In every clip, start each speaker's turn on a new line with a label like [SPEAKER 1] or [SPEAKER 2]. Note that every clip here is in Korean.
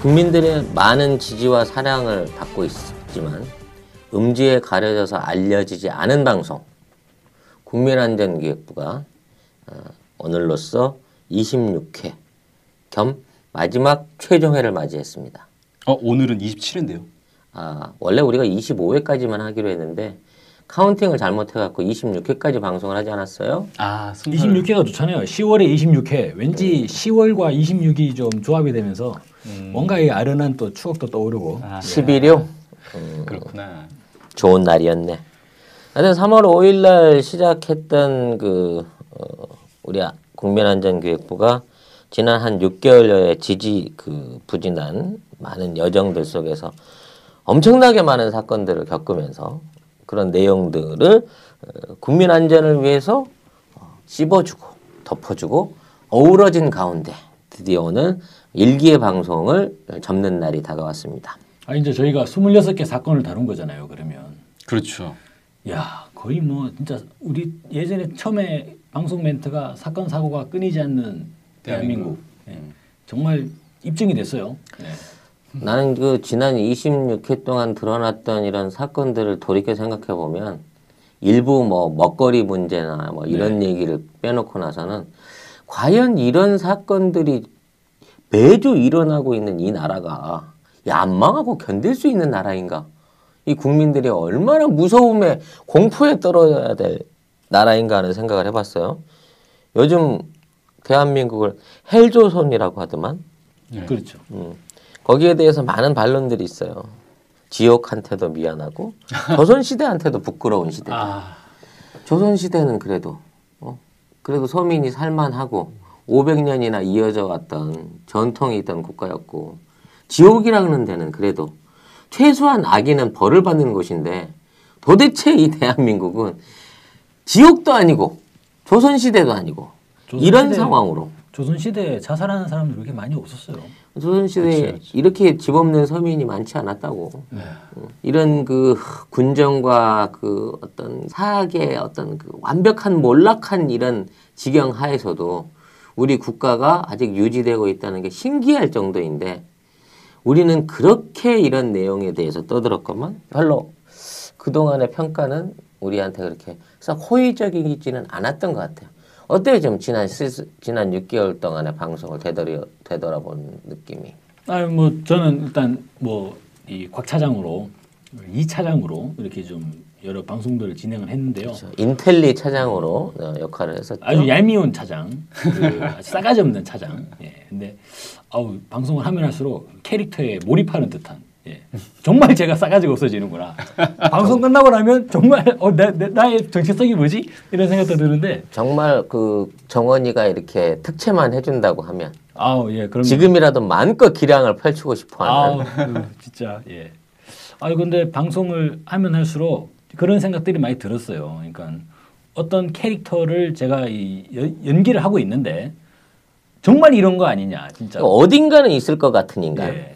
[SPEAKER 1] 국민들의 많은 지지와 사랑을 받고 있지만 음지에 가려져서 알려지지 않은 방송 국민안전기획부가 오늘로써 26회 겸 마지막 최종회를 맞이했습니다.
[SPEAKER 2] 오늘은 27회인데요.
[SPEAKER 1] 원래 우리가 25회까지만 하기로 했는데 카운팅을 잘못해갖고 26회까지 방송을 하지 않았어요?
[SPEAKER 3] 26회가 좋잖아요. 10월에 26회. 왠지 10월과 26이 좀 조합이 되면서 뭔가 이 아련한 또 추억도 떠오르고.
[SPEAKER 1] 11요?
[SPEAKER 2] 그렇구나.
[SPEAKER 1] 좋은 날이었네. 하여튼 3월 5일 날 시작했던 우리 국민안전기획부가 지난 한 6개월여의 부진한 많은 여정들 속에서 엄청나게 많은 사건들을 겪으면서 그런 내용들을 국민 안전을 위해서 씹어주고 덮어주고 어우러진 가운데 드디어 오늘 1기의 방송을 접는 날이 다가왔습니다.
[SPEAKER 3] 이제 저희가 26개 사건을 다룬 거잖아요. 그러면.
[SPEAKER 2] 그렇죠.
[SPEAKER 3] 야, 거의 뭐 진짜 우리 예전에 처음에 방송 멘트가 사건 사고가 끊이지 않는 대한민국. 네. 정말 입증이 됐어요. 네.
[SPEAKER 1] 나는 지난 26회 동안 드러났던 이런 사건들을 돌이켜 생각해 보면 일부 먹거리 문제나 이런 얘기를 빼놓고 나서는 과연 이런 사건들이 매주 일어나고 있는 이 나라가 안 망하고 견딜 수 있는 나라인가? 이 국민들이 얼마나 무서움에 공포에 떨어져야 될 나라인가 하는 생각을 해봤어요. 요즘 대한민국을 헬조선이라고 하더만.
[SPEAKER 3] 그렇죠.
[SPEAKER 1] 거기에 대해서 많은 반론들이 있어요. 지옥한테도 미안하고 조선시대한테도 부끄러운 시대다. 조선시대는 그래도 서민이 살만하고 500년이나 이어져 왔던 전통이 있던 국가였고 지옥이라는 데는 그래도 최소한 악인은 벌을 받는 곳인데 도대체 이 대한민국은 지옥도 아니고 조선시대도 아니고 이런 상황으로
[SPEAKER 3] 조선시대에 자살하는 사람들 그렇게 많이 없었어요.
[SPEAKER 1] 조선시대에 그치. 이렇게 집 없는 서민이 많지 않았다고.
[SPEAKER 3] 네.
[SPEAKER 1] 이런 군정과 어떤 사학의 어떤 완벽한 몰락한 이런 지경 하에서도 우리 국가가 아직 유지되고 있다는 게 신기할 정도인데 우리는 그렇게 이런 내용에 대해서 떠들었건만 별로 그동안의 평가는 우리한테 그렇게 썩 호의적이지는 않았던 것 같아요. 어때요? 좀 지난 6개월 동안의 방송을 되돌아본 느낌이?
[SPEAKER 3] 저는 일단 이 곽 차장으로 2차장으로 이렇게 좀 여러 방송들을 진행을 했는데요.
[SPEAKER 1] 그렇죠. 인텔리 차장으로 역할을 했었죠.
[SPEAKER 3] 아주 얄미운 차장, 아주 싸가지 없는 차장. 예. 근데 방송을 하면 할수록 캐릭터에 몰입하는 듯한. 예. 정말 제가 싸가지가 없어지는구나. 방송 끝나고 나면 정말 나의 정체성이 뭐지? 이런 생각도 드는데
[SPEAKER 1] 정말 정원이가 이렇게 특채만 해준다고 하면
[SPEAKER 3] 예, 그럼
[SPEAKER 1] 지금이라도 마음껏 기량을 펼치고 싶어하는
[SPEAKER 3] 진짜 예. 근데 방송을 하면 할수록 그런 생각들이 많이 들었어요. 그러니까 어떤 캐릭터를 제가 연기를 하고 있는데 정말 이런 거 아니냐, 진짜.
[SPEAKER 1] 어딘가는 있을 것 같은 인간.
[SPEAKER 3] 네.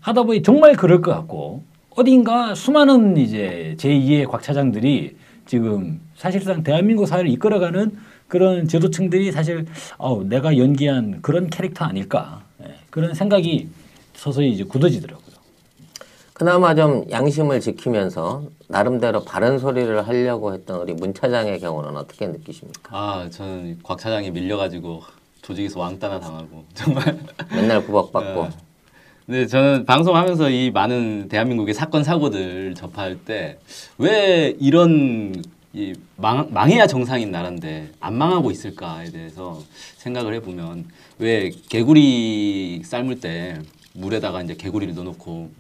[SPEAKER 3] 하다 보니 정말 그럴 것 같고 어딘가 수많은 이제 제2의 곽 차장들이 지금 사실상 대한민국 사회를 이끌어가는 그런 제도층들이 사실 내가 연기한 그런 캐릭터 아닐까 그런 생각이 서서히 이제 굳어지더라고요.
[SPEAKER 1] 그나마 좀 양심을 지키면서 나름대로 바른 소리를 하려고 했던 우리 문 차장의 경우는 어떻게 느끼십니까?
[SPEAKER 2] 저는 곽 차장이 밀려가지고 조직에서 왕따나 당하고 정말
[SPEAKER 1] 맨날 구박받고.
[SPEAKER 2] 근데 저는 방송하면서 이 많은 대한민국의 사건 사고들 접할 때 왜 이런 망해야 정상인 나라인데 안 망하고 있을까에 대해서 생각을 해보면 왜 개구리 삶을 때 물에다가 이제 개구리를 넣어놓고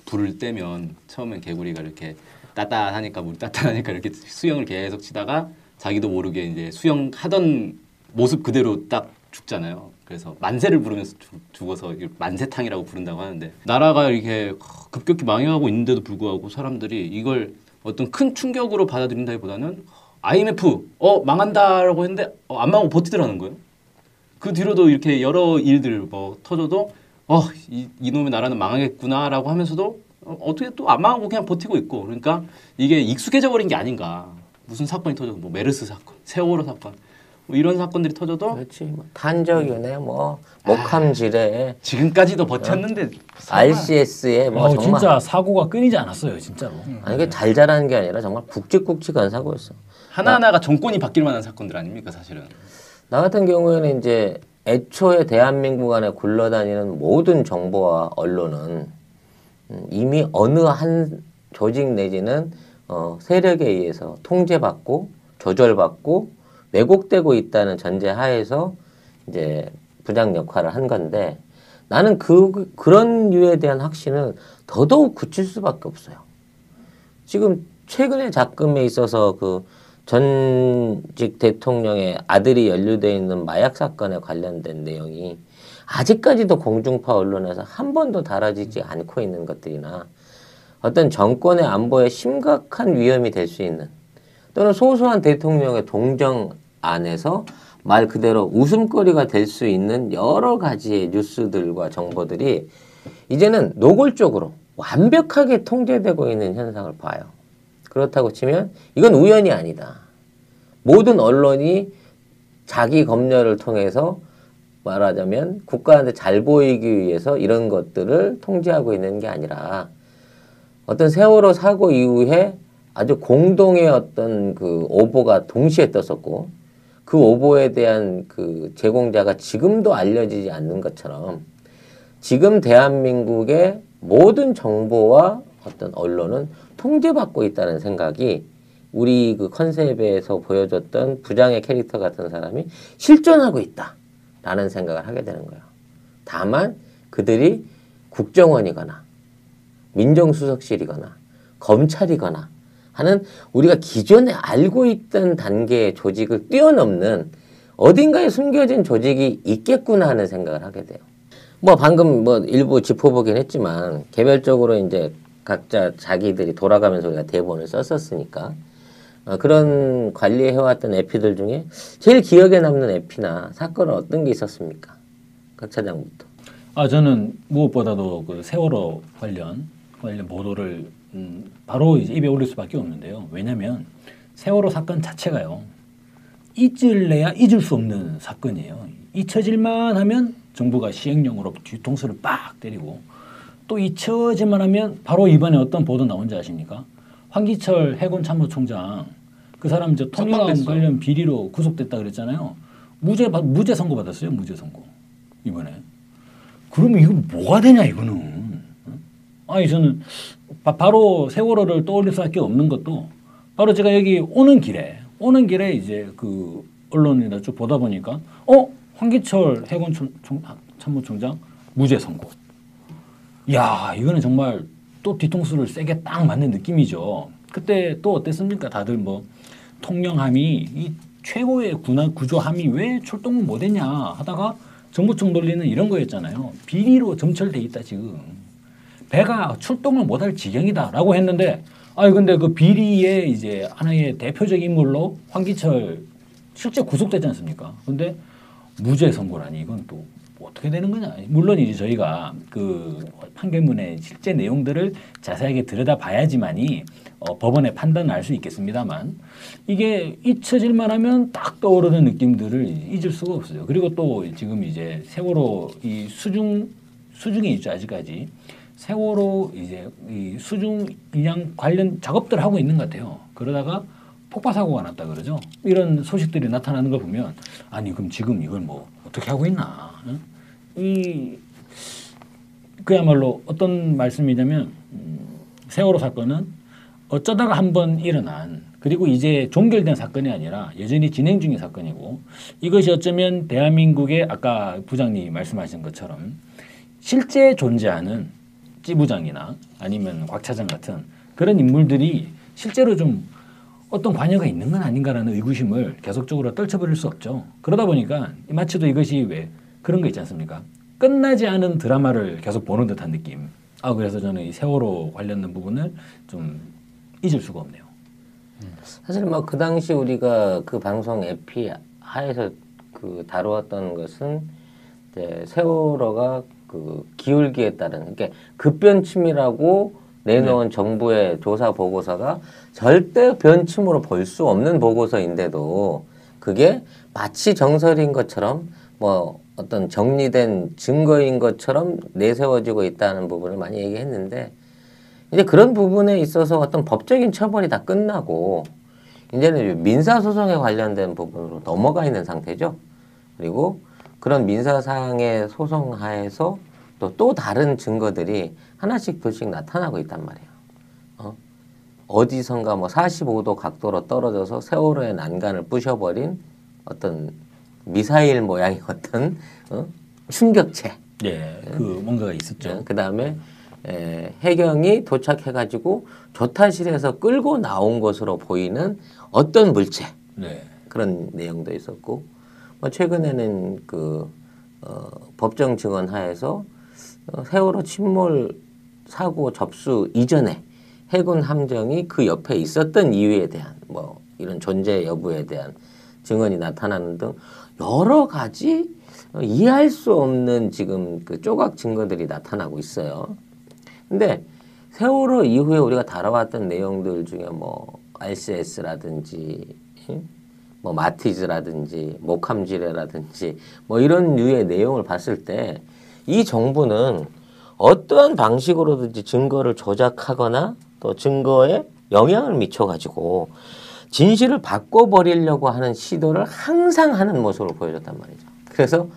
[SPEAKER 2] 불을 떼면 처음엔 개구리가 이렇게 따뜻하니까 물이 따뜻하니까 이렇게 수영을 계속 치다가 자기도 모르게 이제 수영하던 모습 그대로 딱 죽잖아요. 그래서 만세를 부르면서 죽어서 만세탕이라고 부른다고 하는데 나라가 이렇게 급격히 망해가고 있는데도 불구하고 사람들이 이걸 어떤 큰 충격으로 받아들인다기보다는 IMF 망한다라고 했는데 안 망하고 버티더라는 거예요. 그 뒤로도 이렇게 여러 일들 터져도 이놈의 나라는 망하겠구나라고 하면서도 어떻게 또 안 망하고 그냥 버티고 있고 그러니까 이게 익숙해져 버린 게 아닌가. 무슨 사건이 터져도 메르스 사건, 세월호 사건 뭐 이런 사건들이 터져도
[SPEAKER 1] 그렇지. 뭐 탄저균에 뭐 목함질에
[SPEAKER 2] 지금까지도 버텼는데
[SPEAKER 1] RCS에 뭐 정말
[SPEAKER 3] 진짜 사고가 끊이지 않았어요, 진짜로.
[SPEAKER 1] 아니 이게 잘 자라는 게 아니라 정말 굵직굵직한 사고였어.
[SPEAKER 2] 하나하나가 정권이 바뀔 만한 사건들 아닙니까 사실은.
[SPEAKER 1] 나 같은 경우에는 이제 애초에 대한민국 안에 굴러다니는 모든 정보와 언론은 이미 어느 한 조직 내지는 세력에 의해서 통제받고 조절받고 왜곡되고 있다는 전제 하에서 이제 부장 역할을 한 건데 나는 그런 류에 대한 확신을 더더욱 굳힐 수밖에 없어요. 지금 최근에 작금에 있어서 그 전직 대통령의 아들이 연루되어 있는 마약 사건에 관련된 내용이 아직까지도 공중파 언론에서 한 번도 다뤄지지 않고 있는 것들이나 어떤 정권의 안보에 심각한 위험이 될 수 있는 또는 소소한 대통령의 동정 안에서 말 그대로 웃음거리가 될 수 있는 여러 가지의 뉴스들과 정보들이 이제는 노골적으로 완벽하게 통제되고 있는 현상을 봐요. 그렇다고 치면 이건 우연이 아니다. 모든 언론이 자기 검열을 통해서 말하자면 국가한테 잘 보이기 위해서 이런 것들을 통제하고 있는 게 아니라 어떤 세월호 사고 이후에 아주 공동의 어떤 그 오보가 동시에 떴었고 그 오보에 대한 그 제공자가 지금도 알려지지 않는 것처럼 지금 대한민국의 모든 정보와 어떤 언론은 통제받고 있다는 생각이 우리 그 컨셉에서 보여줬던 부장의 캐릭터 같은 사람이 실존하고 있다라는 생각을 하게 되는 거예요. 다만 그들이 국정원이거나 민정수석실이거나 검찰이거나 하는 우리가 기존에 알고 있던 단계의 조직을 뛰어넘는 어딘가에 숨겨진 조직이 있겠구나 하는 생각을 하게 돼요. 뭐 방금 뭐 일부 짚어보긴 했지만 개별적으로 이제 각자 자기들이 돌아가면서 우리가 대본을 썼었으니까 그런 관리해왔던 에피들 중에 제일 기억에 남는 에피나 사건은 어떤 게 있었습니까? 각 차장부터.
[SPEAKER 3] 저는 무엇보다도 그 세월호 관련 보도를 바로 이제 입에 올릴 수밖에 없는데요. 왜냐하면 세월호 사건 자체가요. 잊을래야 잊을 수 없는 사건이에요. 잊혀질만 하면 정부가 시행령으로 뒤통수를 빡 때리고 또 잊혀질만 하면 바로 이번에 어떤 보도 나온지 아십니까? 황기철 해군 참모총장 그 사람 저 통일감 관련 비리로 구속됐다 그랬잖아요. 무죄 선고 받았어요. 무죄 선고 이번에. 그러면 이거 뭐가 되냐 이거는. 아니 저는 바로 세월호를 떠올릴 수밖에 없는 것도 바로 제가 여기 오는 길에 이제 그 언론이나 쭉 보다 보니까 황기철 해군 참모총장 무죄 선고. 야 이거는 정말 또 뒤통수를 세게 딱 맞는 느낌이죠. 그때 또 어땠습니까? 다들 뭐 통영함이 이 최고의 구조함이 왜 출동을 못했냐 하다가 정부청 돌리는 이런 거였잖아요. 비리로 점철돼 있다 지금. 배가 출동을 못할 지경이다라고 했는데 근데 그 비리의 이제 하나의 대표적인 인물로 황기철 실제 구속되지 않습니까? 근데 무죄 선고라니 이건 또 어떻게 되는 거냐. 물론 이제 저희가 그 판결문의 실제 내용들을 자세하게 들여다봐야지만이 법원의 판단을 알 수 있겠습니다만 이게 잊혀질만 하면 딱 떠오르는 느낌들을 잊을 수가 없어요. 그리고 또 지금 이제 세월호 이 수중에 있죠 아직까지. 세월호 이제 이 수중 인양 관련 작업들을 하고 있는 것 같아요. 그러다가 폭파 사고가 났다 그러죠. 이런 소식들이 나타나는 걸 보면 아니 그럼 지금 이걸 뭐 어떻게 하고 있나? 이 그야말로 어떤 말씀이냐면 세월호 사건은 어쩌다가 한번 일어난 그리고 이제 종결된 사건이 아니라 여전히 진행 중인 사건이고 이것이 어쩌면 대한민국의 아까 부장님이 말씀하신 것처럼 실제 존재하는 찌 부장이나 아니면 곽 차장 같은 그런 인물들이 실제로 좀 어떤 관여가 있는 건 아닌가라는 의구심을 계속적으로 떨쳐버릴 수 없죠. 그러다 보니까 마치도 이것이 왜 그런 거 있지 않습니까? 끝나지 않은 드라마를 계속 보는 듯한 느낌. 그래서 저는 이 세월호 관련된 부분을 좀 잊을 수가 없네요.
[SPEAKER 1] 사실 뭐 그 당시 우리가 그 방송 에피 하에서 그 다루었던 것은 이제 세월호가 그 기울기에 따른 그러니까 급변침이라고 내놓은 정부의 조사 보고서가 절대 변침으로 볼 수 없는 보고서인데도 그게 마치 정설인 것처럼 뭐 어떤 정리된 증거인 것처럼 내세워지고 있다는 부분을 많이 얘기했는데 이제 그런 부분에 있어서 어떤 법적인 처벌이 다 끝나고 이제는 민사소송에 관련된 부분으로 넘어가 있는 상태죠. 그리고 그런 민사상의 소송 하에서 또 다른 증거들이 하나씩 둘씩 나타나고 있단 말이에요. 어디선가 뭐 45도 각도로 떨어져서 세월호의 난간을 부셔버린 어떤 미사일 모양의 어떤 충격체.
[SPEAKER 3] 예, 그 뭔가가 있었죠.
[SPEAKER 1] 그 다음에 해경이 도착해가지고 조타실에서 끌고 나온 것으로 보이는 어떤 물체.
[SPEAKER 3] 네.
[SPEAKER 1] 그런 내용도 있었고, 뭐 최근에는 그 법정 증언 하에서 세월호 침몰 사고 접수 이전에 해군 함정이 그 옆에 있었던 이유에 대한 뭐 이런 존재 여부에 대한 증언이 나타나는 등 여러 가지 이해할 수 없는 지금 그 조각 증거들이 나타나고 있어요. 근데 세월호 이후에 우리가 다뤄왔던 내용들 중에 뭐 RCS라든지 뭐 마티즈라든지 목함지뢰라든지 뭐 이런 류의 내용을 봤을 때 이 정부는 어떠한 방식으로든지 증거를 조작하거나 또 증거에 영향을 미쳐가지고 진실을 바꿔버리려고 하는 시도를 항상 하는 모습을 보여줬단 말이죠. 그래서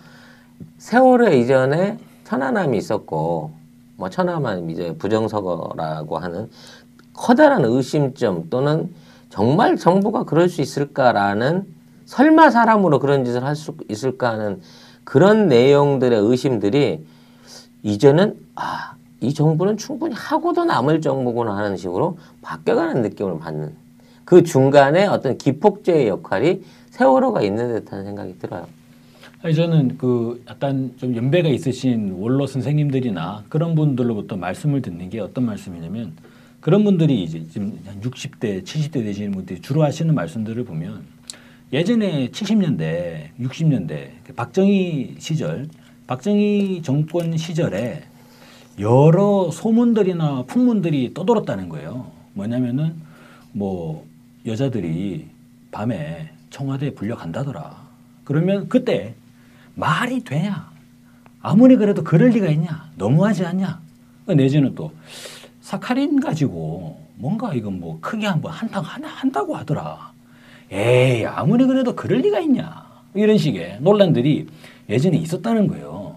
[SPEAKER 1] 세월호 이전에 천안함이 있었고 뭐 천안함은 이제 부정선거라고 하는 커다란 의심점 또는 정말 정부가 그럴 수 있을까라는 설마 사람으로 그런 짓을 할 수 있을까 하는 그런 내용들의 의심들이 이제는 이 정부는 충분히 하고도 남을 정부구나 하는 식으로 바뀌어가는 느낌을 받는 그 중간에 어떤 기폭제의 역할이 세월호가 있는 듯한 생각이 들어요.
[SPEAKER 3] 아니, 저는 그 약간 좀 연배가 있으신 원로 선생님들이나 그런 분들로부터 말씀을 듣는 게 어떤 말씀이냐면 그런 분들이 이제 지금 한 60대, 70대 되시는 분들이 주로 하시는 말씀들을 보면 예전에 70년대, 60년대 박정희 시절, 박정희 정권 시절에 여러 소문들이나 풍문들이 떠돌았다는 거예요. 뭐냐면은 뭐 여자들이 밤에 청와대에 불려간다더라. 그러면 그때 말이 되냐? 아무리 그래도 그럴 리가 있냐? 너무하지 않냐? 내지는 또 사카린 가지고 뭔가 이건 뭐 크게 한번 한다고 하더라. 에이 아무리 그래도 그럴 리가 있냐? 이런 식의 논란들이 예전에 있었다는 거예요.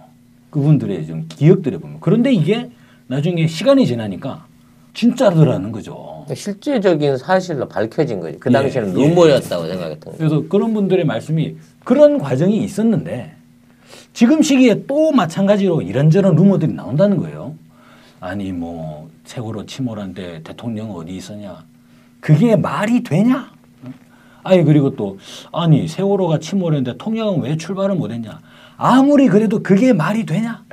[SPEAKER 3] 그분들의 좀 기억들에 보면. 그런데 이게 나중에 시간이 지나니까 진짜더라는 거죠.
[SPEAKER 1] 실제적인 사실로 밝혀진 거지. 그 당시에는 루머였다고 생각했던 거예요.
[SPEAKER 3] 그래서 그런 분들의 말씀이 그런 과정이 있었는데 지금 시기에 또 마찬가지로 이런저런 루머들이 나온다는 거예요. 아니 뭐 세월호 침몰한데 대통령 어디 있었냐? 그게 말이 되냐? 아니 그리고 또 아니 세월호가 침몰했는데 통영은 왜 출발을 못했냐? 아무리 그래도 그게 말이 되냐?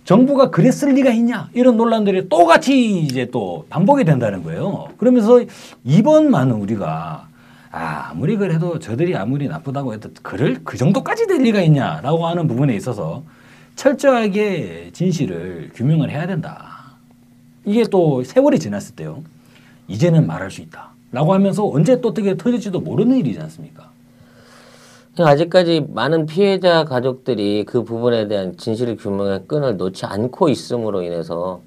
[SPEAKER 3] 정부가 그랬을 리가 있냐? 이런 논란들이 똑같이 이제 또 반복이 된다는 거예요. 그러면서 이번만은 우리가 아무리 그래도 저들이 아무리 나쁘다고 해도 그 정도까지 될 리가 있냐라고 하는 부분에 있어서 철저하게 진실을 규명을 해야 된다. 이게 또 세월이 지났을 때요. 이제는 말할 수 있다. 라고 하면서 언제 또 어떻게 터질지도 모르는 일이지 않습니까?
[SPEAKER 1] 아직까지 많은 피해자 가족들이 그 부분에 대한 진실 규명의 끈을 놓지 않고 있음으로 인해서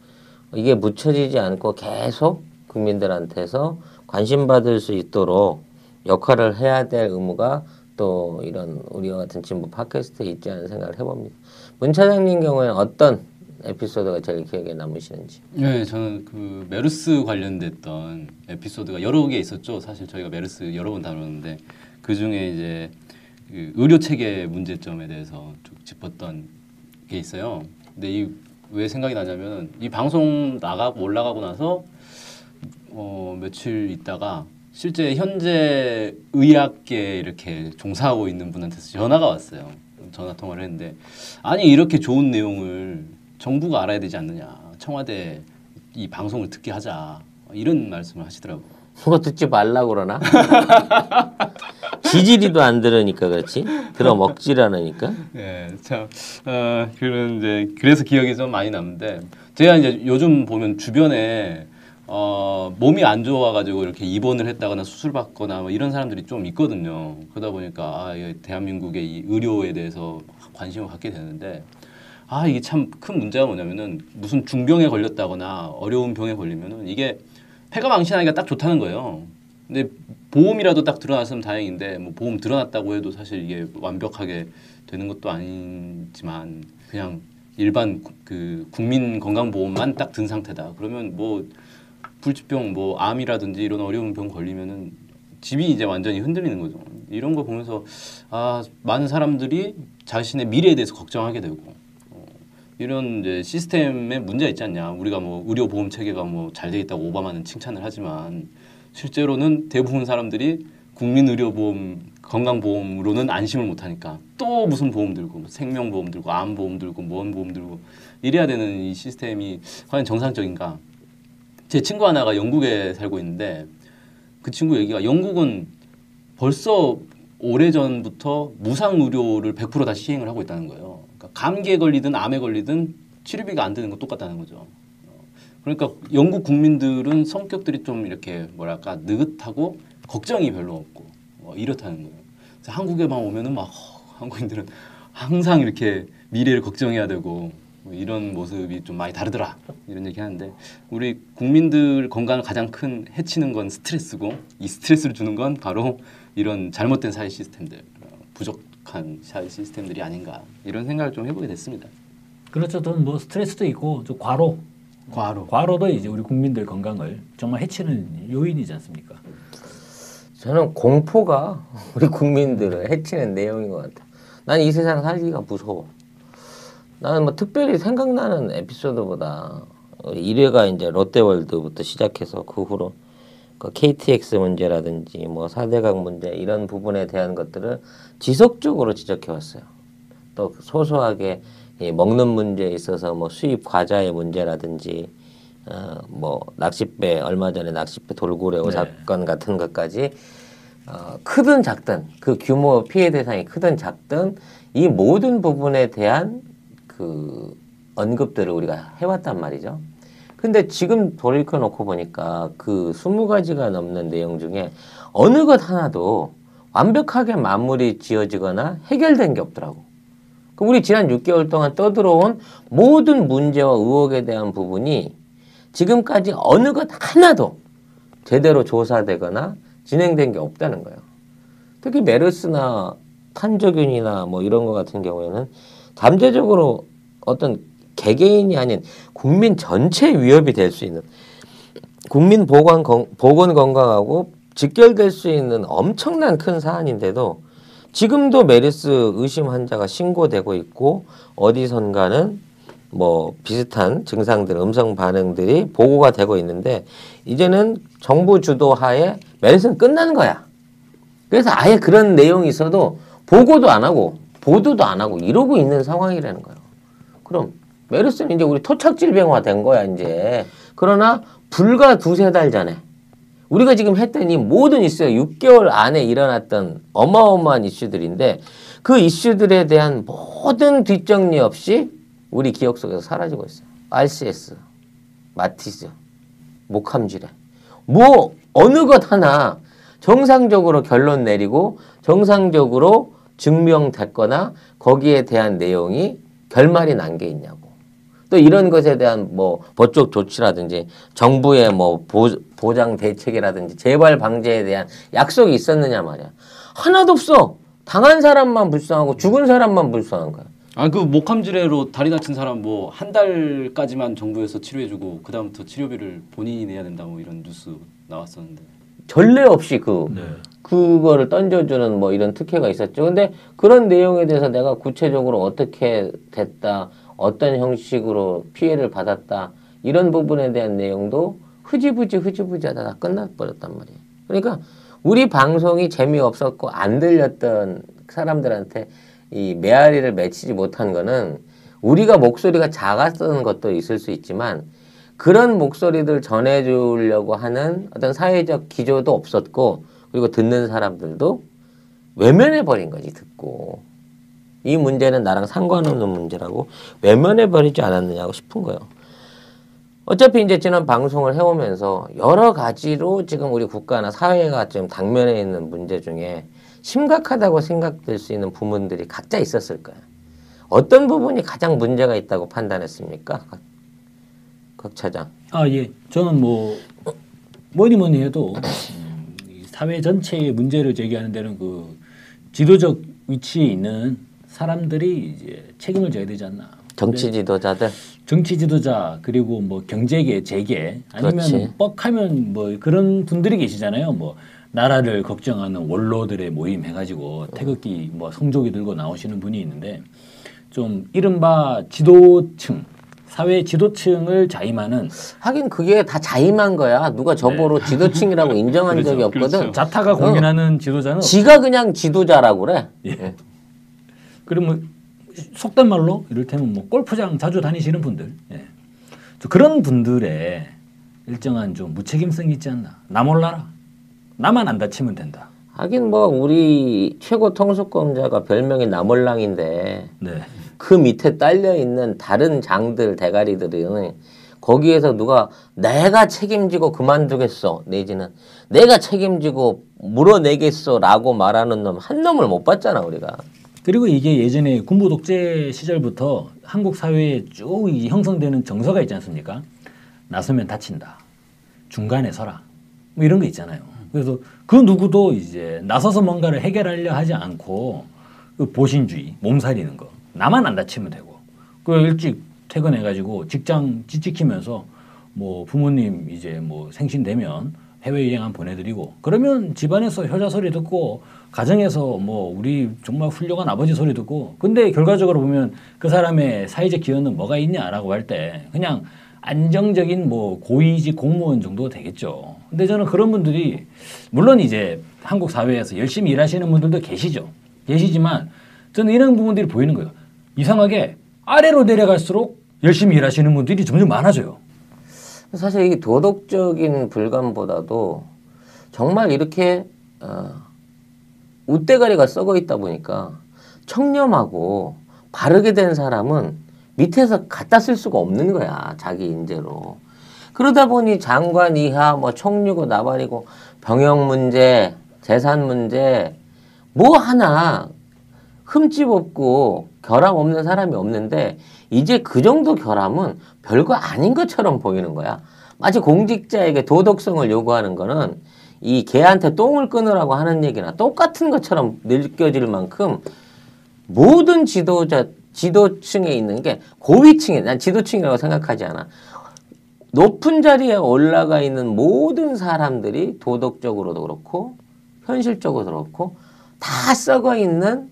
[SPEAKER 1] 이게 묻혀지지 않고 계속 국민들한테서 관심받을 수 있도록 역할을 해야 될 의무가 또 이런 우리와 같은 진보 팟캐스트에 있지 않은 생각을 해봅니다. 문 차장님 경우에는 어떤 에피소드가 제일 기억에 남으시는지?
[SPEAKER 2] 네, 저는 그 메르스 관련됐던 에피소드가 여러 개 있었죠. 사실 저희가 메르스 여러 번 다뤘는데 그 중에 이제 그 의료 체계 문제점에 대해서 쭉 짚었던 게 있어요. 근데 이 왜 생각이 나냐면 이 방송 올라가고 나서 며칠 있다가 실제 현재 의학계에 이렇게 종사하고 있는 분한테서 전화가 왔어요. 전화 통화를 했는데 아니 이렇게 좋은 내용을 정부가 알아야 되지 않느냐. 청와대 이 방송을 듣게 하자. 이런 말씀을 하시더라고요.
[SPEAKER 1] 그거 듣지 말라고 그러나? 지지리도 안 들으니까 그렇지? 들어먹지라니까?
[SPEAKER 2] 네, 참, 그런 이제 그래서 기억이 좀 많이 남는데 제가 이제 요즘 보면 주변에 몸이 안 좋아가지고 이렇게 입원을 했다거나 수술받거나 뭐 이런 사람들이 좀 있거든요. 그러다 보니까 이 대한민국의 이 의료에 대해서 관심을 갖게 되는데 이게 참 큰 문제가 뭐냐면은 무슨 중병에 걸렸다거나 어려운 병에 걸리면은 이게 폐가 망신하기가 딱 좋다는 거예요. 근데 보험이라도 딱 드러났으면 다행인데 뭐 보험 드러났다고 해도 사실 이게 완벽하게 되는 것도 아니지만 그냥 일반 그 국민건강보험만 딱 든 상태다. 그러면 뭐 불치병, 뭐 암이라든지 이런 어려운 병 걸리면은 집이 이제 완전히 흔들리는 거죠. 이런 거 보면서 많은 사람들이 자신의 미래에 대해서 걱정하게 되고 이런 이제 시스템에 문제가 있지 않냐. 우리가 뭐 의료 보험 체계가 뭐 잘 돼 있다고 오바마는 칭찬을 하지만 실제로는 대부분 사람들이 국민 의료보험, 건강보험으로는 안심을 못 하니까 또 무슨 보험 들고 뭐 생명보험 들고 암보험 들고 뭔 보험 들고 이래야 되는 이 시스템이 과연 정상적인가? 제 친구 하나가 영국에 살고 있는데 그 친구 얘기가 영국은 벌써 오래전부터 무상 의료를 100% 다 시행을 하고 있다는 거예요. 그러니까 감기에 걸리든 암에 걸리든 치료비가 안 드는 건 똑같다는 거죠. 그러니까 영국 국민들은 성격들이 좀 이렇게 뭐랄까 느긋하고 걱정이 별로 없고 이렇다는 거예요. 그래서 한국에만 오면은 막 한국인들은 항상 이렇게 미래를 걱정해야 되고 이런 모습이 좀 많이 다르더라 이런 얘기 하는데 우리 국민들 건강을 가장 큰 해치는 건 스트레스고 이 스트레스를 주는 건 바로 이런 잘못된 사회 시스템들 부족한 사회 시스템들이 아닌가 이런 생각을 좀 해보게 됐습니다.
[SPEAKER 3] 그렇죠. 또 뭐 스트레스도 있고 좀 과로도 이제 우리 국민들 건강을 정말 해치는 요인이지 않습니까?
[SPEAKER 1] 저는 공포가 우리 국민들을 해치는 내용인 것 같아. 난 이 세상 살기가 무서워. 나는 뭐 특별히 생각나는 에피소드보다 1회가 이제 롯데월드부터 시작해서 그 후로 그 KTX 문제라든지 뭐 4대강 문제 이런 부분에 대한 것들을 지속적으로 지적해 왔어요. 또 소소하게 이 먹는 문제에 있어서 뭐 수입 과자의 문제라든지 뭐 낚싯배 얼마 전에 낚싯배 돌고래오 사건 같은 것까지 크든 작든 그 규모 피해 대상이 크든 작든 이 모든 부분에 대한 그 언급들을 우리가 해왔단 말이죠. 근데 지금 돌이켜 놓고 보니까 그 20가지가 넘는 내용 중에 어느 것 하나도 완벽하게 마무리 지어지거나 해결된 게 없더라고. 우리 지난 6개월 동안 떠들어온 모든 문제와 의혹에 대한 부분이 지금까지 어느 것 하나도 제대로 조사되거나 진행된 게 없다는 거예요. 특히 메르스나 탄저균이나 뭐 이런 것 같은 경우에는 잠재적으로 어떤 개개인이 아닌 국민 전체 위협이 될 수 있는 국민 보건 건강하고 직결될 수 있는 엄청난 큰 사안인데도 지금도 메르스 의심 환자가 신고되고 있고 어디선가는 뭐 비슷한 증상들, 음성 반응들이 보고가 되고 있는데 이제는 정부 주도하에 메르스는 끝나는 거야. 그래서 아예 그런 내용이 있어도 보고도 안 하고 보도도 안 하고 이러고 있는 상황이라는 거예요. 그럼 메르스는 이제 우리 토착질병화 된 거야 이제. 그러나 불과 2-3달 전에 우리가 지금 했던 이 모든 이슈가 6개월 안에 일어났던 어마어마한 이슈들인데 그 이슈들에 대한 모든 뒷정리 없이 우리 기억 속에서 사라지고 있어요. RCS, 마티즈, 목함질환. 뭐 어느 것 하나 정상적으로 결론 내리고 정상적으로 증명됐거나 거기에 대한 내용이 결말이 난 게 있냐고. 또 이런 것에 대한 뭐 법적 조치라든지 정부의 뭐 보장 대책이라든지 재발 방지에 대한 약속이 있었느냐 말이야. 하나도 없어. 당한 사람만 불쌍하고 죽은 사람만 불쌍한 거야.
[SPEAKER 2] 그 목함질환으로 다리 다친 사람 뭐 한 달까지만 정부에서 치료해주고 그 다음부터 치료비를 본인이 내야 된다 뭐 이런 뉴스 나왔었는데
[SPEAKER 1] 전례 없이 그거를 던져주는 뭐 이런 특혜가 있었죠. 근데 그런 내용에 대해서 내가 구체적으로 어떻게 됐다, 어떤 형식으로 피해를 받았다 이런 부분에 대한 내용도 흐지부지 하다 다 끝나버렸단 말이에요. 그러니까 우리 방송이 재미없었고 안 들렸던 사람들한테 이 메아리를 맺히지 못한 거는 우리가 목소리가 작았던 것도 있을 수 있지만 그런 목소리들 전해주려고 하는 어떤 사회적 기조도 없었고 그리고 듣는 사람들도 외면해버린 거지 듣고. 이 문제는 나랑 상관없는 문제라고 외면해버리지 않았느냐고 싶은 거예요. 어차피 이제 지난 방송을 해오면서 여러 가지로 지금 우리 국가나 사회가 지금 당면에 있는 문제 중에 심각하다고 생각될 수 있는 부분들이 각자 있었을 거예요. 어떤 부분이 가장 문제가 있다고 판단했습니까? 각 차장.
[SPEAKER 3] 아, 예. 저는 뭐 뭐니 해도 이 사회 전체의 문제를 제기하는 데는 그 지도적 위치에 있는 사람들이 이제 책임을 져야 되지 않나.
[SPEAKER 1] 정치 지도자들.
[SPEAKER 3] 정치 지도자 그리고 뭐 경제계, 재계 아니면
[SPEAKER 1] 그렇지.
[SPEAKER 3] 뻑하면 뭐 그런 분들이 계시잖아요. 뭐 나라를 걱정하는 원로들의 모임 해가지고 태극기 뭐 성조기 들고 나오시는 분이 있는데 좀 이른바 지도층, 사회 지도층을 자임하는
[SPEAKER 1] 하긴 그게 다 자임한 거야. 누가 저보로 지도층이라고 인정한
[SPEAKER 2] 그렇죠.
[SPEAKER 1] 적이 없거든.
[SPEAKER 2] 그렇죠.
[SPEAKER 3] 자타가 고민하는 지도자는
[SPEAKER 1] 지가 그냥 지도자라고 그래.
[SPEAKER 3] 예. 그러면 속된 말로 이를테면 뭐 골프장 자주 다니시는 분들, 예. 그런 분들의 일정한 좀 무책임성이 있지 않나. 나 몰라라. 나만 안 다치면 된다.
[SPEAKER 1] 하긴 뭐 우리 최고 통수권자가 별명이 나몰랑인데
[SPEAKER 3] 네.
[SPEAKER 1] 그 밑에 딸려 있는 다른 장들 대가리들은 거기에서 누가 내가 책임지고 그만두겠어 내지는 내가 책임지고 물어내겠어라고 말하는 놈 한 놈을 못 봤잖아 우리가.
[SPEAKER 3] 그리고 이게 예전에 군부 독재 시절부터 한국 사회에 쭉 형성되는 정서가 있지 않습니까? 나서면 다친다. 중간에 서라. 뭐 이런 거 있잖아요. 그래서 그 누구도 이제 나서서 뭔가를 해결하려 하지 않고 그 보신주의, 몸살리는 거. 나만 안 다치면 되고. 그 일찍 퇴근해가지고 직장 지키면서 뭐 부모님 이제 뭐 생신되면 해외여행 한 보내드리고 그러면 집안에서 효자 소리 듣고 가정에서 뭐 우리 정말 훌륭한 아버지 소리 듣고 근데 결과적으로 보면 그 사람의 사회적 기여는 뭐가 있냐라고 할 때 그냥 안정적인 뭐 고위직 공무원 정도 되겠죠. 근데 저는 그런 분들이 물론 이제 한국 사회에서 열심히 일하시는 분들도 계시죠. 계시지만 저는 이런 부분들이 보이는 거예요. 이상하게 아래로 내려갈수록 열심히 일하시는 분들이 점점 많아져요.
[SPEAKER 1] 사실 이게 도덕적인 불감보다도 정말 이렇게 웃대가리가 썩어 있다 보니까 청렴하고 바르게 된 사람은 밑에서 갖다 쓸 수가 없는 거야. 자기 인재로. 그러다 보니 장관 이하 뭐 총리고 나발이고 병역 문제, 재산 문제 뭐 하나 흠집 없고 결함 없는 사람이 없는데 이제 그 정도 결함은 별거 아닌 것처럼 보이는 거야. 마치 공직자에게 도덕성을 요구하는 거는 이 개한테 똥을 끊으라고 하는 얘기나 똑같은 것처럼 느껴질 만큼 모든 지도층에 있는 게 고위층에, 난 지도층이라고 생각하지 않아. 높은 자리에 올라가 있는 모든 사람들이 도덕적으로도 그렇고 현실적으로도 그렇고 다 썩어 있는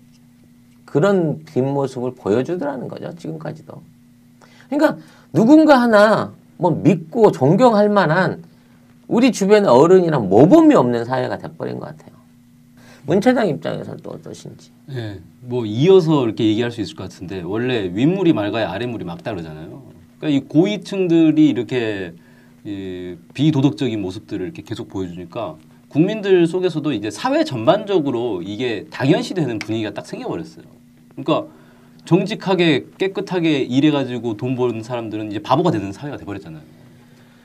[SPEAKER 1] 그런 뒷모습을 보여주더라는 거죠. 지금까지도. 그러니까 누군가 하나 뭐 믿고 존경할 만한 우리 주변의 어른이나 모범이 없는 사회가 돼버린 것 같아요. 문 차장 입장에서는 또 어떠신지.
[SPEAKER 2] 네, 뭐 이어서 이렇게 얘기할 수 있을 것 같은데 원래 윗물이 맑아야 아랫물이 막다르잖아요. 그러니까 이 고위층들이 이렇게 이 비도덕적인 모습들을 이렇게 계속 보여주니까 국민들 속에서도 이제 사회 전반적으로 이게 당연시되는 분위기가 딱 생겨버렸어요. 그러니까 정직하게 깨끗하게 일해가지고 돈 버는 사람들은 이제 바보가 되는 사회가 돼버렸잖아요.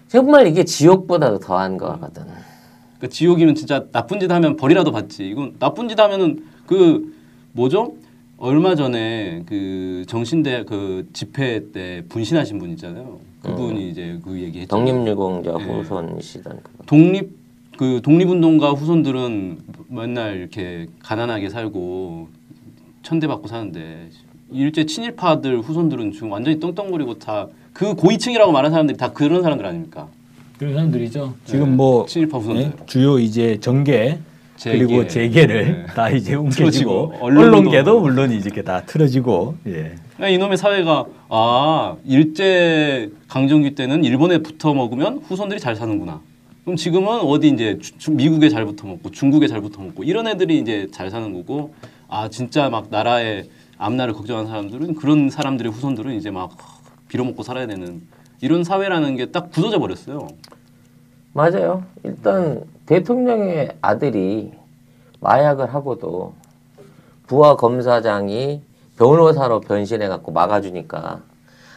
[SPEAKER 1] 정말 이게 지옥보다도 더한 거 같거든.
[SPEAKER 2] 그러니까 지옥이면 진짜 나쁜 짓 하면 벌이라도 받지. 이건 나쁜 짓 하면은 그 뭐죠? 얼마 전에 그 정신대 그 집회 때 분신하신 분 있잖아요. 그분이 이제 그 얘기했죠.
[SPEAKER 1] 독립유공자
[SPEAKER 2] 네.
[SPEAKER 1] 후손이시던 그분.
[SPEAKER 2] 독립운동가 후손들은 맨날 이렇게 가난하게 살고 천대받고 사는데 일제 친일파들 후손들은 지금 완전히 떵떵거리고 다 그 고위층이라고 말하는 사람들이 다 그런 사람들 아닙니까?
[SPEAKER 3] 그런 사람들이죠. 지금
[SPEAKER 2] 네.
[SPEAKER 3] 뭐
[SPEAKER 2] 친일파 후손들.
[SPEAKER 3] 네, 주요 이제 정계
[SPEAKER 2] 재계.
[SPEAKER 3] 그리고 재계를
[SPEAKER 2] 네.
[SPEAKER 3] 다 이제
[SPEAKER 2] 틀어지고,
[SPEAKER 3] 움켜쥐고
[SPEAKER 2] 언론도.
[SPEAKER 3] 언론계도 물론 이렇게 다 틀어지고 예.
[SPEAKER 2] 그러니까 이놈의 사회가 일제 강점기 때는 일본에 붙어 먹으면 후손들이 잘 사는구나. 그럼 지금은 어디 이제 미국에 잘 붙어 먹고 중국에 잘 붙어 먹고 이런 애들이 이제 잘 사는 거고 진짜 막 나라의 앞날을 걱정하는 사람들은 그런 사람들의 후손들은 이제 막 빌어먹고 살아야 되는 이런 사회라는 게 딱 굳어져 버렸어요.
[SPEAKER 1] 맞아요. 일단 대통령의 아들이 마약을 하고도 부하 검사장이 변호사로 변신해 갖고 막아주니까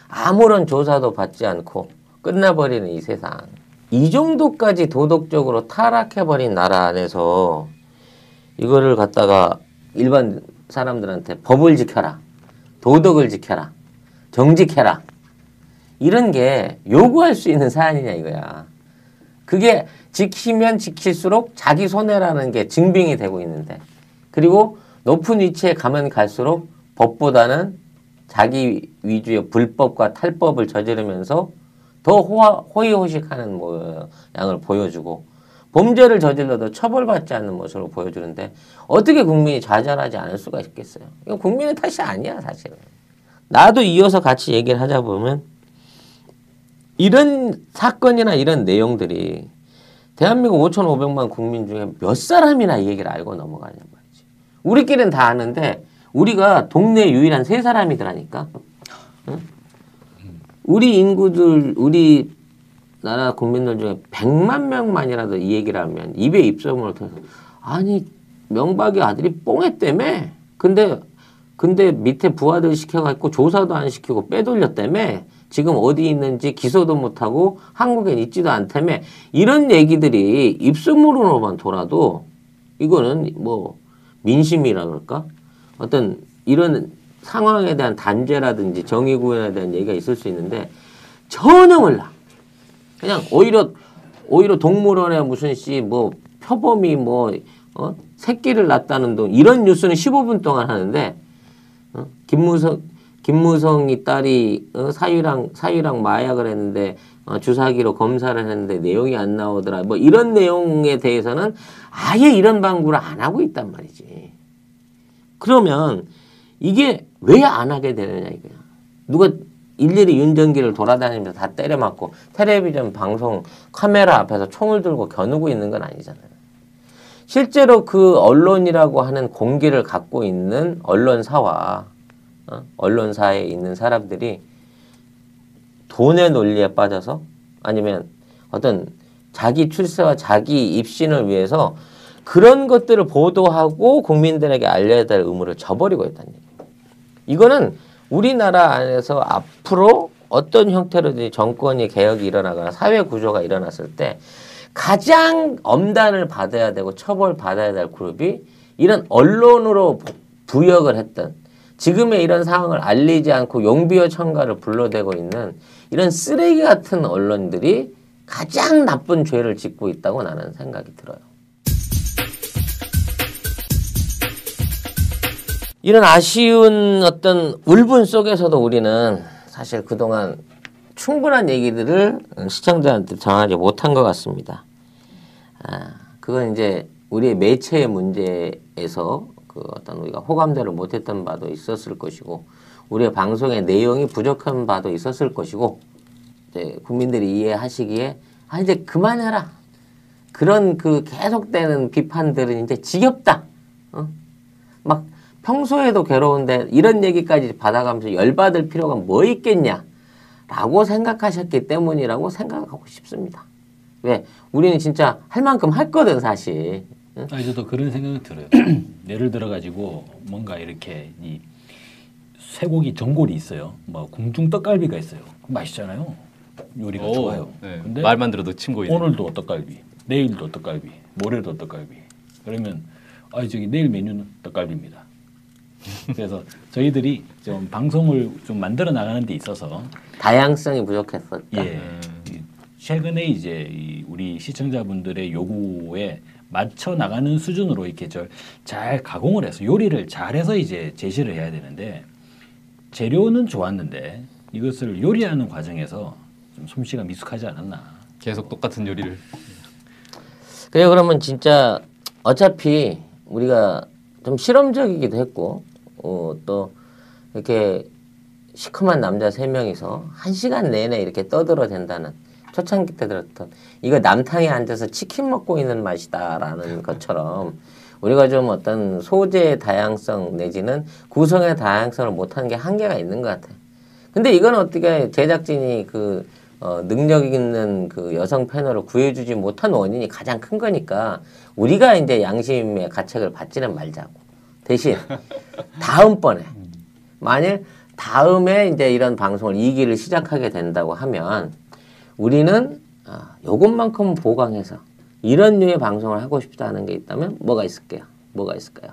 [SPEAKER 1] 아무런 조사도 받지 않고 끝나버리는 이 세상. 이 정도까지 도덕적으로 타락해버린 나라 안에서 이거를 갖다가 일반 사람들한테 법을 지켜라, 도덕을 지켜라, 정직해라, 이런 게 요구할 수 있는 사안이냐 이거야. 그게 지키면 지킬수록 자기 손해라는 게 증빙이 되고 있는데, 그리고 높은 위치에 가면 갈수록 법보다는 자기 위주의 불법과 탈법을 저지르면서 더 호의호식하는 모양을 보여주고, 범죄를 저질러도 처벌받지 않는 모습을 보여주는데 어떻게 국민이 좌절하지 않을 수가 있겠어요. 이건 국민의 탓이 아니야 사실은. 나도 이어서 같이 얘기를 하자 보면 이런 사건이나 이런 내용들이 대한민국 5,500만 국민 중에 몇 사람이나 이 얘기를 알고 넘어가냐 말이지. 우리끼리는 다 아는데 우리가 동네 유일한 3사람이더라니까. 응? 우리 인구들, 우리 나라 국민들 중에 100만 명만이라도 이 얘기를 하면 입에 입소문을 통해서 아니 명박이 아들이 뽕했다며. 근데 밑에 부하들 시켜갖고 조사도 안 시키고 빼돌렸다며. 지금 어디 있는지 기소도 못하고 한국엔 있지도 않다며. 이런 얘기들이 입소문으로만 돌아도 이거는 뭐 민심이라 그럴까? 어떤 이런 상황에 대한 단죄라든지 정의 구현에 대한 얘기가 있을 수 있는데 전혀 몰라. 그냥 오히려 동물원에 무슨 표범이 새끼를 낳았다는 둥 이런 뉴스는 15분 동안 하는데 김무성이 딸이 사유랑 마약을 했는데 주사기로 검사를 했는데 내용이 안 나오더라. 뭐 이런 내용에 대해서는 아예 이런 방구를 안 하고 있단 말이지. 그러면 이게 왜 안 하게 되느냐 이거야. 누가 일일이 윤전기를 돌아다니면서 다 때려 맞고 텔레비전 방송 카메라 앞에서 총을 들고 겨누고 있는 건 아니잖아요. 실제로 그 언론이라고 하는 공기를 갖고 있는 언론사와 언론사에 있는 사람들이 돈의 논리에 빠져서 아니면 어떤 자기 출세와 자기 입신을 위해서 그런 것들을 보도하고 국민들에게 알려야 될 의무를 저버리고 있다는 얘기예요. 이거는 우리나라 안에서 앞으로 어떤 형태로든지 정권이 개혁이 일어나거나 사회 구조가 일어났을 때 가장 엄단을 받아야 되고 처벌받아야 될 그룹이 이런 언론으로 부역을 했던, 지금의 이런 상황을 알리지 않고 용비어 청가를 불러대고 있는 이런 쓰레기 같은 언론들이 가장 나쁜 죄를 짓고 있다고 나는 생각이 들어요. 이런 아쉬운 어떤 울분 속에서도 우리는 사실 그동안 충분한 얘기들을 시청자한테 전하지 못한 것 같습니다. 그건 이제 우리의 매체의 문제에서 그 어떤 우리가 호감도를 못했던 바도 있었을 것이고, 우리의 방송의 내용이 부족한 바도 있었을 것이고, 이제 국민들이 이해하시기에 이제 그만해라. 그런 그 계속되는 비판들은 이제 지겹다. 막 평소에도 괴로운데 이런 얘기까지 받아가면서 열받을 필요가 뭐 있겠냐라고 생각하셨기 때문이라고 생각하고 싶습니다. 왜? 우리는 진짜 할 만큼 했거든 사실. 응?
[SPEAKER 3] 저도 그런 생각이 들어요. 예를 들어 가지고 뭔가 이렇게 이 쇠고기 전골이 있어요. 뭐 궁중 떡갈비가 있어요. 맛있잖아요. 요리가 좋아요.
[SPEAKER 2] 네.
[SPEAKER 3] 근데
[SPEAKER 2] 말만 들어도 침 고이네.
[SPEAKER 3] 오늘도 떡갈비, 내일도 떡갈비, 모레도 떡갈비. 그러면 저기 내일 메뉴는 떡갈비입니다. 그래서 저희들이 좀 방송을 좀 만들어 나가는 데 있어서
[SPEAKER 1] 다양성이 부족했었다.
[SPEAKER 3] 예, 최근에 이제 우리 시청자분들의 요구에 맞춰 나가는 수준으로 이렇게 잘 가공을 해서 요리를 잘해서 이제 제시를 해야 되는데, 재료는 좋았는데 이것을 요리하는 과정에서 좀 솜씨가 미숙하지 않았나.
[SPEAKER 2] 계속 똑같은 요리를.
[SPEAKER 1] 그래요. 그러면 진짜 어차피 우리가 좀 실험적이기도 했고, 또 이렇게 시커먼 남자 3명이서 1시간 내내 이렇게 떠들어댄다는, 초창기 때 들었던 이거 남탕에 앉아서 치킨 먹고 있는 맛이다라는 것처럼 우리가 좀 어떤 소재의 다양성 내지는 구성의 다양성을 못하는 게 한계가 있는 것 같아요. 근데 이건 어떻게 제작진이 그 능력 있는 그 여성 패널을 구해주지 못한 원인이 가장 큰 거니까 우리가 이제 양심의 가책을 받지는 말자고. 대신 다음번에 만일 다음에 이제 이런 방송을 2기를 시작하게 된다고 하면 우리는 요것만큼 보강해서 이런 류의 방송을 하고 싶다는 게 있다면 뭐가 있을까요? 뭐가 있을까요?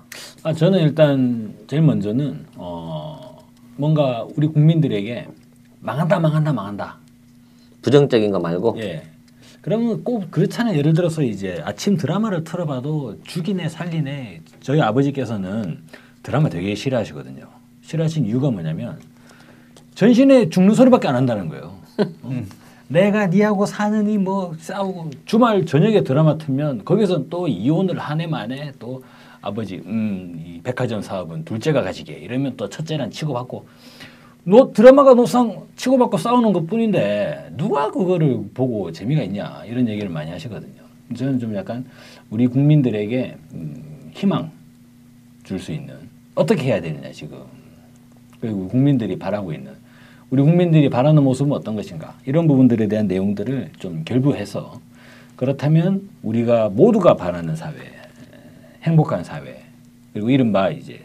[SPEAKER 3] 저는 일단 제일 먼저는 뭔가 우리 국민들에게 망한다.
[SPEAKER 1] 부정적인 거 말고
[SPEAKER 3] 예. 그러면 꼭 그렇잖아요. 예를 들어서 이제 아침 드라마를 틀어봐도 죽이네 살리네. 저희 아버지께서는 드라마 되게 싫어하시거든요. 싫어하신 이유가 뭐냐면 전신에 죽는 소리밖에 안 한다는 거예요. 내가 니하고 사느니 뭐 싸우고 주말 저녁에 드라마 틀면 거기서 또 이혼을 한 해 만에 또 아버지 이 백화점 사업은 둘째가 가지게 이러면 또 첫째랑 치고받고 드라마가 노상 치고받고 싸우는 것뿐인데 누가 그거를 보고 재미가 있냐 이런 얘기를 많이 하시거든요. 저는 좀 약간 우리 국민들에게 희망 줄 수 있는 어떻게 해야 되느냐 지금 그리고 국민들이 바라고 있는 우리 국민들이 바라는 모습은 어떤 것인가 이런 부분들에 대한 내용들을 좀 결부해서 그렇다면 우리가 모두가 바라는 사회 행복한 사회 그리고 이른바 이제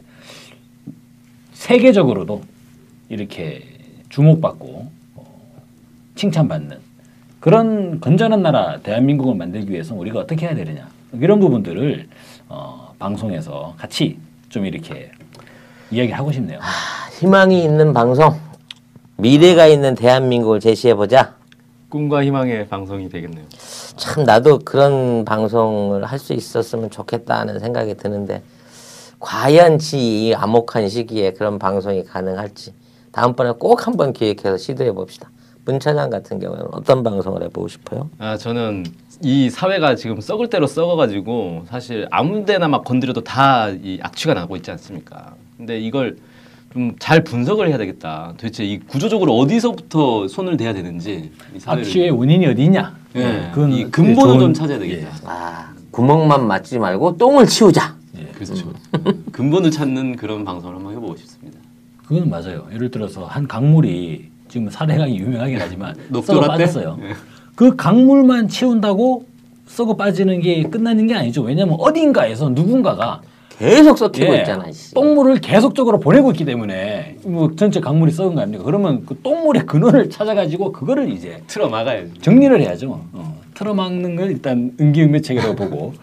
[SPEAKER 3] 세계적으로도 이렇게 주목받고 칭찬받는 그런 건전한 나라 대한민국을 만들기 위해서 우리가 어떻게 해야 되느냐 이런 부분들을 방송에서 같이 좀 이렇게 이야기하고 싶네요.
[SPEAKER 1] 희망이 있는 방송, 미래가 있는 대한민국을 제시해보자.
[SPEAKER 2] 꿈과 희망의 방송이 되겠네요.
[SPEAKER 1] 참 나도 그런 방송을 할 수 있었으면 좋겠다는 생각이 드는데 과연 이 암혹한 시기에 그런 방송이 가능할지 다음번에 꼭 한번 기획해서 시도해 봅시다. 문 차장 같은 경우에는 어떤 방송을 해보고 싶어요?
[SPEAKER 2] 저는 이 사회가 지금 썩을 대로 썩어가지고 사실 아무데나 막 건드려도 다 이 악취가 나고 있지 않습니까? 근데 이걸 좀 잘 분석을 해야 되겠다. 도대체 이 구조적으로 어디서부터 손을 대야 되는지 이 사회를
[SPEAKER 3] 악취의 원인이 어디냐?
[SPEAKER 2] 이 근본을 좀 찾아야 되겠다.
[SPEAKER 1] 구멍만 맞지 말고 똥을 치우자.
[SPEAKER 2] 그렇죠. 근본을 찾는 그런 방송을 한번 해보고 싶습니다.
[SPEAKER 3] 그건 맞아요. 예를 들어서 한 강물이 지금 사대강이 유명하긴 하지만 썩어
[SPEAKER 2] 녹조라떼?
[SPEAKER 3] 빠졌어요. 그 강물만 치운다고 썩어 빠지는 게 끝나는 게 아니죠. 왜냐하면 어딘가에서 누군가가
[SPEAKER 1] 계속 썩히고 있잖아.
[SPEAKER 3] 똥물을 계속적으로 보내고 있기 때문에 뭐 전체 강물이 썩은 거 아닙니까? 그러면 그 똥물의 근원을 찾아가지고 그거를 이제
[SPEAKER 2] 틀어 막아야지.
[SPEAKER 3] 정리를 해야죠. 틀어막는 걸 일단 응기응매책이라고 보고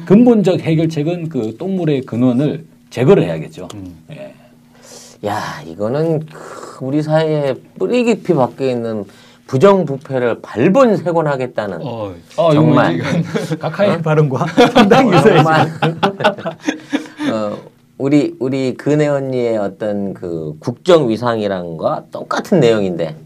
[SPEAKER 3] 근본적 해결책은 그 똥물의 근원을 제거를 해야겠죠. 예.
[SPEAKER 1] 야, 이거는 우리 사회에 뿌리 깊이 박혀 있는 부정부패를 발본색원하겠다는 정말
[SPEAKER 3] 각하의 발언과 상당히
[SPEAKER 1] 정말 우리 근혜 언니의 어떤 그 국정 위상이랑과 똑같은 내용인데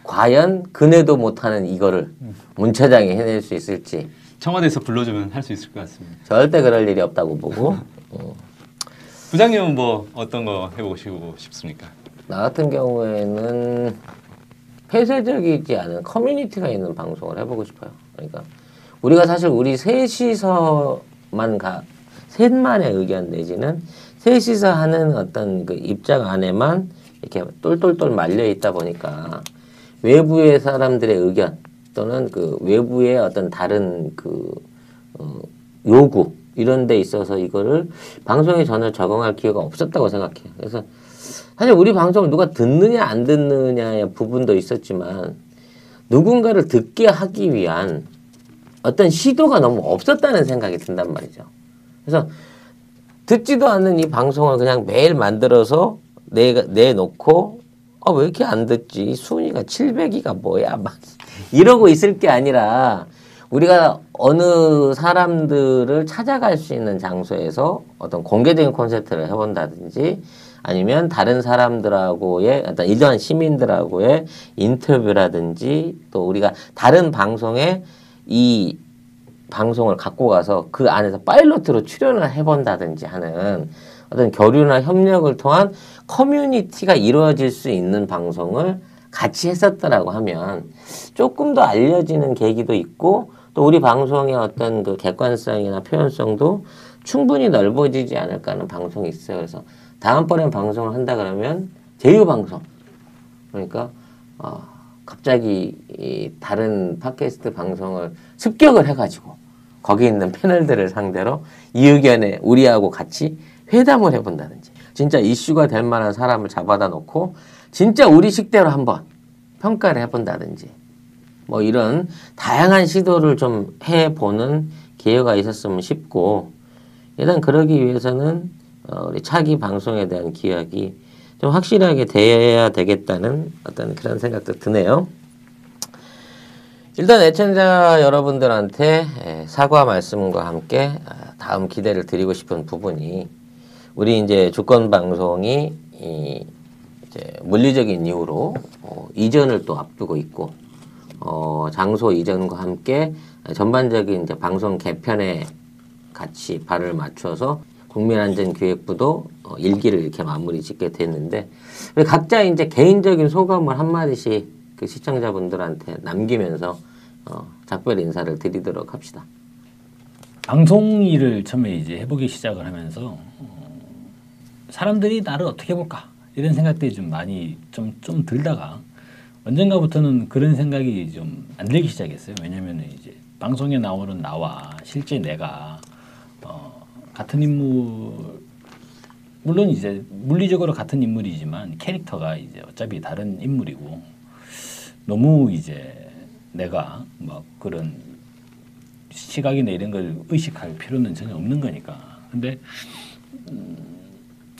[SPEAKER 1] 과연 근혜도 못하는 이거를 문 차장이 해낼 수 있을지
[SPEAKER 2] 청와대에서 불러주면 할 수 있을 것 같습니다.
[SPEAKER 1] 절대 그럴 일이 없다고 보고
[SPEAKER 2] 부장님은 뭐 어떤 거 해보시고 싶습니까?
[SPEAKER 1] 나 같은 경우에는 폐쇄적이지 않은 커뮤니티가 있는 방송을 해보고 싶어요. 그러니까 우리가 사실 우리 셋만의 의견 내지는 셋이서 하는 어떤 그 입장 안에만 이렇게 똘똘똘 말려 있다 보니까 외부의 사람들의 의견 또는 그 외부의 어떤 다른 그 요구 이런 데 있어서 이거를 방송에 전혀 적응할 기회가 없었다고 생각해요. 그래서 사실 우리 방송을 누가 듣느냐 안 듣느냐의 부분도 있었지만 누군가를 듣게 하기 위한 어떤 시도가 너무 없었다는 생각이 든단 말이죠. 그래서 듣지도 않는 이 방송을 그냥 매일 만들어서 내놓고 왜 이렇게 안 듣지? 순위가 700위가 뭐야? 막 이러고 있을 게 아니라 우리가 어느 사람들을 찾아갈 수 있는 장소에서 어떤 공개적인 콘서트를 해본다든지 아니면 다른 사람들하고의 어떤 일반 시민들하고의 인터뷰라든지 또 우리가 다른 방송에 이 방송을 갖고 가서 그 안에서 파일럿으로 출연을 해본다든지 하는 어떤 교류나 협력을 통한 커뮤니티가 이루어질 수 있는 방송을 같이 했었더라고 하면 조금 더 알려지는 계기도 있고 또 우리 방송의 어떤 그 객관성이나 표현성도 충분히 넓어지지 않을까 하는 방송이 있어요. 그래서 다음번에 방송을 한다 그러면 제휴방송 그러니까 갑자기 이 다른 팟캐스트 방송을 습격을 해가지고 거기 있는 패널들을 상대로 이 의견에 우리하고 같이 회담을 해본다든지 진짜 이슈가 될 만한 사람을 잡아다 놓고 진짜 우리 식대로 한번 평가를 해본다든지 뭐 이런 다양한 시도를 좀 해보는 기회가 있었으면 싶고 일단 그러기 위해서는 우리 차기 방송에 대한 기획이 좀 확실하게 돼야 되겠다는 어떤 그런 생각도 드네요. 일단 애청자 여러분들한테 사과 말씀과 함께 다음 기대를 드리고 싶은 부분이 우리 이제 주권 방송이 이제 물리적인 이유로 이전을 또 앞두고 있고 장소 이전과 함께 전반적인 이제 방송 개편에 같이 발을 맞춰서 국민안전기획부도 1기를 이렇게 마무리 짓게 됐는데 각자 이제 개인적인 소감을 한마디씩 그 시청자분들한테 남기면서 작별 인사를 드리도록 합시다.
[SPEAKER 3] 방송 일을 처음에 이제 해보기 시작을 하면서 사람들이 나를 어떻게 볼까 이런 생각들이 좀 많이 좀 들다가 언젠가부터는 그런 생각이 좀 안 들기 시작했어요. 왜냐하면 이제 방송에 나오는 나와 실제 내가 같은 인물 물론 이제 물리적으로 같은 인물이지만 캐릭터가 이제 어차피 다른 인물이고 너무 이제 내가 뭐 그런 시각이나 이런 걸 의식할 필요는 전혀 없는 거니까. 근데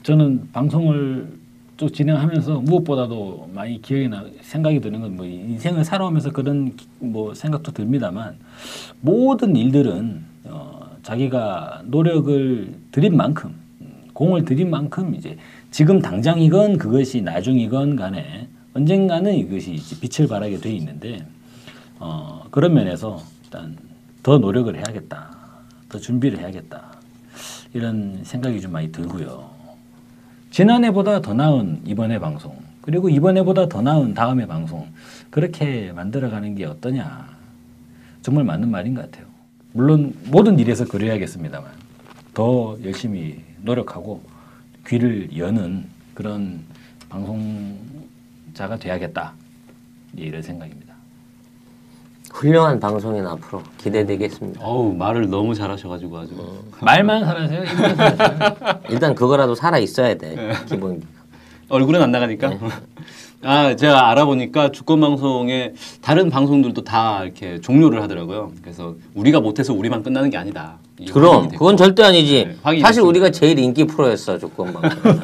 [SPEAKER 3] 저는 방송을 쭉 진행하면서 무엇보다도 많이 기억이나 생각이 드는 건 뭐 인생을 살아오면서 그런 뭐 생각도 듭니다만 모든 일들은 자기가 노력을 들인 만큼 공을 들인 만큼 이제 지금 당장이건 그것이 나중이건 간에 언젠가는 이것이 빛을 발하게 돼 있는데 그런 면에서 일단 더 노력을 해야겠다, 더 준비를 해야겠다 이런 생각이 좀 많이 들고요. 지난해보다 더 나은 이번에 방송 그리고 이번에보다 더 나은 다음에 방송 그렇게 만들어가는 게 어떠냐 정말 맞는 말인 것 같아요. 물론 모든 일에서 그래야겠습니다만 더 열심히 노력하고 귀를 여는 그런 방송자가 돼야겠다 이런 생각입니다.
[SPEAKER 1] 훌륭한 방송인 앞으로 기대되겠습니다.
[SPEAKER 2] 어우 말을 너무 잘하셔가지고 아주
[SPEAKER 3] 말만 살아서요? 입만 살아서요?
[SPEAKER 1] 일단 그거라도 살아 있어야 돼. 기본.
[SPEAKER 2] 얼굴은 안 나가니까.
[SPEAKER 1] 네.
[SPEAKER 2] 아 제가 알아보니까 주권 방송에 다른 방송들도 다 이렇게 종료를 하더라고요. 그래서 우리가 못해서 우리만 끝나는 게 아니다. 이게
[SPEAKER 1] 그럼
[SPEAKER 2] 확인이 됐고.
[SPEAKER 1] 그건 절대 아니지.
[SPEAKER 2] 네, 확인이
[SPEAKER 1] 사실
[SPEAKER 2] 됐습니다.
[SPEAKER 1] 우리가 제일 인기 프로였어 주권 방송.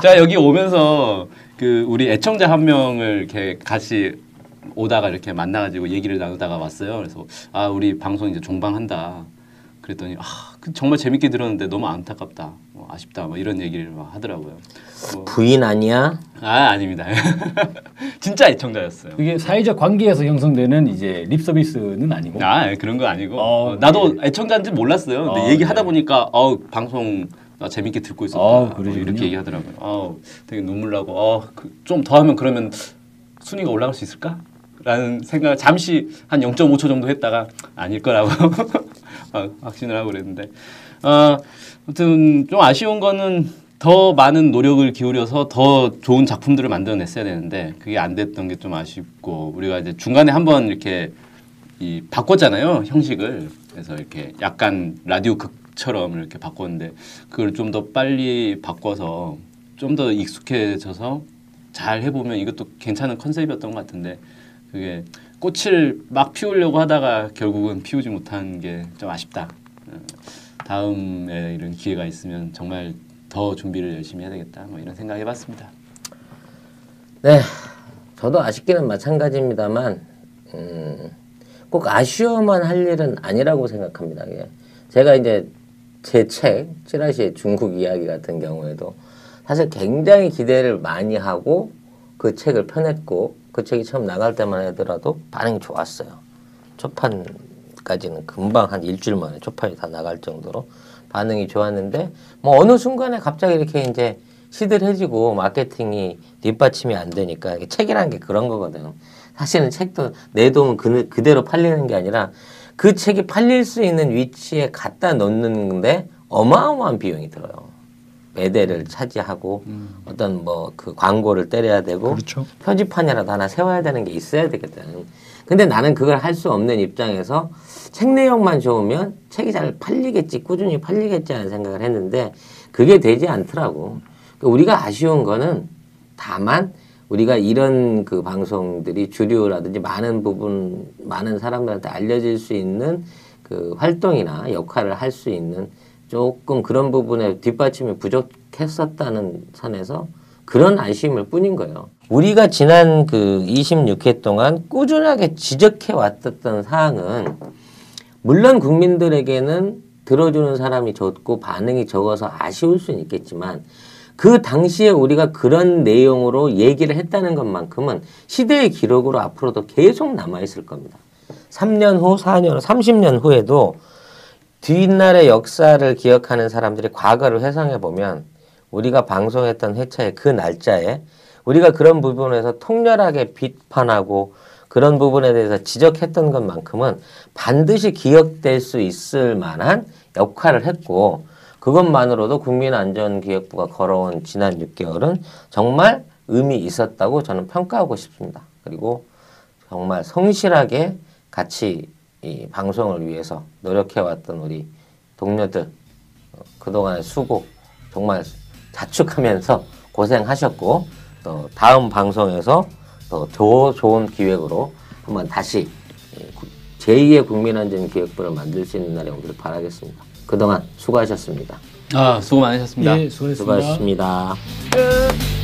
[SPEAKER 2] 자 여기 오면서 그 우리 애청자 한 명을 이렇게 같이 오다가 이렇게 만나가지고 얘기를 나누다가 왔어요. 그래서 아 우리 방송 이제 종방한다. 그랬더니 정말 재밌게 들었는데 너무 안타깝다, 아쉽다, 뭐 이런 얘기를 막 하더라고요.
[SPEAKER 1] 부인 아니야?
[SPEAKER 2] 아닙니다. 진짜 애청자였어요.
[SPEAKER 3] 그게 사회적 관계에서 형성되는 이제 립 서비스는 아니고.
[SPEAKER 2] 그런 거 아니고 나도 애청자인지 몰랐어요. 근데 얘기하다 보니까 방송 나 재밌게 듣고 있었다. 뭐 이렇게 얘기하더라고요. 되게 눈물 나고 좀 더 하면 그러면 순위가 올라갈 수 있을까? 라는 생각을 잠시 한 0.5초 정도 했다가 아닐 거라고 확신을 하고 그랬는데 아무튼 좀 아쉬운 거는 더 많은 노력을 기울여서 더 좋은 작품들을 만들어냈어야 되는데 그게 안 됐던 게 좀 아쉽고 우리가 이제 중간에 한번 이렇게 바꿨잖아요 형식을. 그래서 이렇게 약간 라디오 극처럼 이렇게 바꿨는데 그걸 좀 더 빨리 바꿔서 좀 더 익숙해져서 잘 해보면 이것도 괜찮은 컨셉이었던 것 같은데 그게 꽃을 막 피우려고 하다가 결국은 피우지 못한 게 좀 아쉽다. 다음에 이런 기회가 있으면 정말 더 준비를 열심히 해야 되겠다. 뭐 이런 생각 해봤습니다.
[SPEAKER 1] 네, 저도 아쉽기는 마찬가지입니다만 꼭 아쉬워만 할 일은 아니라고 생각합니다. 제가 이제 제 책 찌라시의 중국 이야기 같은 경우에도 사실 굉장히 기대를 많이 하고 그 책을 펴냈고 그 책이 처음 나갈 때만 하더라도 반응이 좋았어요. 초판까지는 금방 한 일주일 만에 초판이 다 나갈 정도로 반응이 좋았는데 뭐 어느 순간에 갑자기 이렇게 이제 시들해지고 마케팅이 뒷받침이 안 되니까 책이라는 게 그런 거거든. 사실은 책도 내 돈 그대로 팔리는 게 아니라 그 책이 팔릴 수 있는 위치에 갖다 놓는데 어마어마한 비용이 들어요. 매대를 차지하고 어떤 뭐 그 광고를 때려야 되고
[SPEAKER 3] 그렇죠.
[SPEAKER 1] 표지판이라도 하나 세워야 되는 게 있어야 되거든. 근데 나는 그걸 할 수 없는 입장에서 책 내용만 좋으면 책이 잘 팔리겠지, 꾸준히 팔리겠지 하는 생각을 했는데 그게 되지 않더라고. 우리가 아쉬운 거는 다만 우리가 이런 그 방송들이 주류라든지 많은 부분 많은 사람들한테 알려질 수 있는 그 활동이나 역할을 할 수 있는 조금 그런 부분에 뒷받침이 부족했었다는 선에서 그런 아쉬움일 뿐인 거예요. 우리가 지난 그 26회 동안 꾸준하게 지적해 왔던 사항은 물론 국민들에게는 들어주는 사람이 적고 반응이 적어서 아쉬울 수는 있겠지만 그 당시에 우리가 그런 내용으로 얘기를 했다는 것만큼은 시대의 기록으로 앞으로도 계속 남아있을 겁니다. 3년 후, 4년 후, 30년 후에도 뒷날의 역사를 기억하는 사람들이 과거를 회상해 보면 우리가 방송했던 회차의 그 날짜에 우리가 그런 부분에서 통렬하게 비판하고 그런 부분에 대해서 지적했던 것만큼은 반드시 기억될 수 있을 만한 역할을 했고 그것만으로도 국민안전기획부가 걸어온 지난 6개월은 정말 의미 있었다고 저는 평가하고 싶습니다. 그리고 정말 성실하게 같이 이 방송을 위해서 노력해왔던 우리 동료들 그동안의 수고 정말 자축하면서 고생하셨고 또 다음 방송에서 또 더 좋은 기획으로 한번 다시 제2의 국민안전기획부를 만들 수 있는 날이 오기를 바라겠습니다. 그동안 수고하셨습니다.
[SPEAKER 2] 수고 많으셨습니다.
[SPEAKER 3] 예, 수고했습니다.
[SPEAKER 1] 수고하셨습니다.
[SPEAKER 2] 끝.